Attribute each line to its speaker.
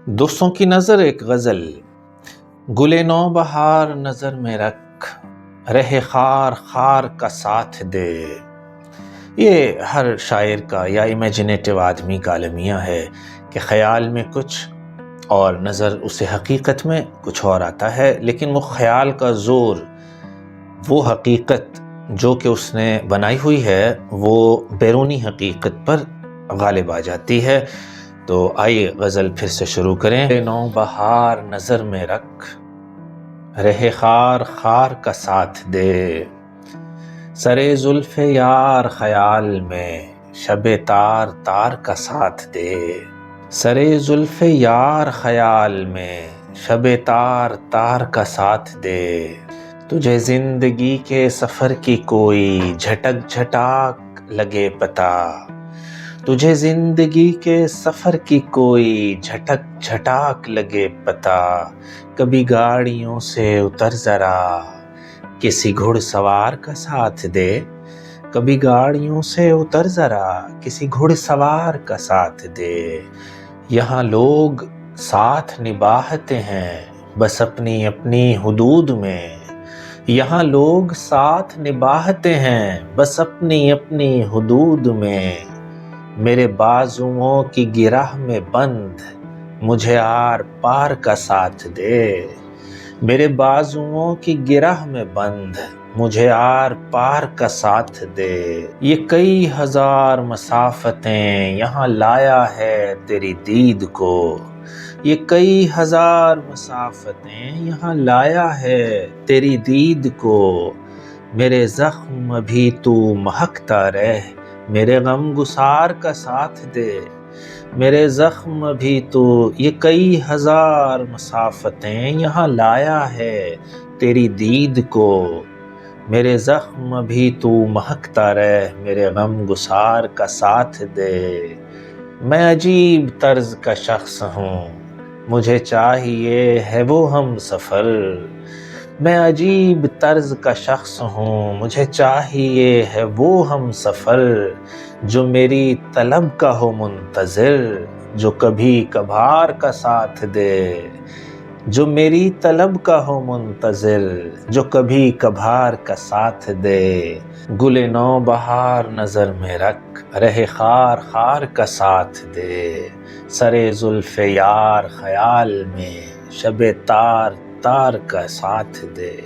Speaker 1: دوستوں کی نظر ایک غزل، گلے نو بہار نظر میں رکھ، رہے خار خار کا ساتھ دے۔ یہ ہر شاعر کا یا امیجنیٹو آدمی کا المیہ ہے کہ خیال میں کچھ اور نظر اسے حقیقت میں کچھ اور آتا ہے، لیکن وہ خیال کا زور، وہ حقیقت جو کہ اس نے بنائی ہوئی ہے، وہ بیرونی حقیقت پر غالب آ جاتی ہے۔ تو آئیے غزل پھر سے شروع کریں۔ نو بہار نظر میں رکھ، رہے خار خار کا ساتھ دے۔ سرے زلف یار خیال میں، شب تار تار کا ساتھ دے۔ سرے زلف یار خیال میں، شب تار تار کا ساتھ دے۔ تجھے زندگی کے سفر کی کوئی جھٹک جھٹاک لگے پتہ، تجھے زندگی کے سفر کی کوئی جھٹک جھٹاک لگے پتہ۔ کبھی گاڑیوں سے اتر ذرا، کسی گھڑ سوار کا ساتھ دے۔ کبھی گاڑیوں سے اتر ذرا، کسی گھڑ سوار کا ساتھ دے۔ یہاں لوگ ساتھ نبھاتے ہیں بس اپنی اپنی حدود میں۔ یہاں لوگ ساتھ نبھاتے ہیں بس اپنی اپنی حدود میں۔ میرے بازوؤں کی گرہ میں بند، مجھے آر پار کا ساتھ دے۔ میرے بازوؤں کی گرہ میں بند، مجھے آر پار کا ساتھ دے۔ یہ کئی ہزار مسافتیں یہاں لایا ہے تیری دید کو۔ یہ کئی ہزار مسافتیں یہاں لایا ہے تیری دید کو۔ میرے زخم ابھی تو مہکتا رہ، میرے غم گسار کا ساتھ دے۔ میرے زخم ابھی تو، یہ کئی ہزار مسافتیں یہاں لایا ہے تیری دید کو۔ میرے زخم ابھی تو مہکتا رہ، میرے غم گسار کا ساتھ دے۔ میں عجیب طرز کا شخص ہوں، مجھے چاہیے ہے وہ ہم سفر۔ میں عجیب طرز کا شخص ہوں، مجھے چاہیے ہے وہ ہم سفر۔ جو میری طلب کا ہو منتظر، جو کبھی کبھار کا ساتھ دے۔ جو میری طلب کا ہو منتظر، جو کبھی کبھار کا ساتھ دے۔ گلے نو بہار نظر میں رکھ، رہے خار خار کا ساتھ دے۔ سرے زلف یار خیال میں، شب تار تار کا ساتھ دے۔